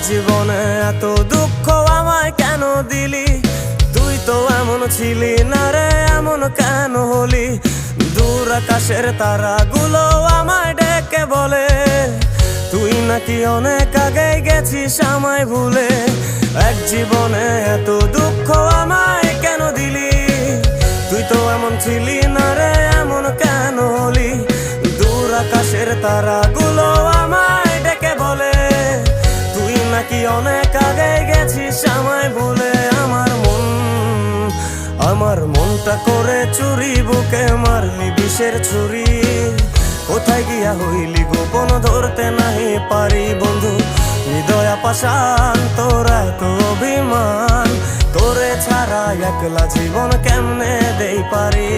জীবনে এত দুঃখ আমায় কেন দিলি? তুই তো এমন ছিলি না রে, এমন কেন হলি? দূর আকাশের তারাগুলো আমায় ডেকে বলে তুই নাকি অনেক আগে গেছিস আমায় ভুলে। এক জীবনে এত দুঃখ আমায় কেন দিলি? তুই তো এমন ছিলি না রে, এমন কেন হলি? দূর আকাশের তারাগুলো আমায় ডেকে বলে তুই নাকি অনেক আগে গেছিস আমায় ভুলে। আমার মনটা করে চুরি, বুকে মারলি বিষের ছুরি। কোথায় গিয়া হইলি গোপন ধরতে নাহি পারি বন্ধু। হৃদয় পাষাণ তোর এত অভিমান, তোরে ছাড়া একলা জীবন কেমনে দেই পারি?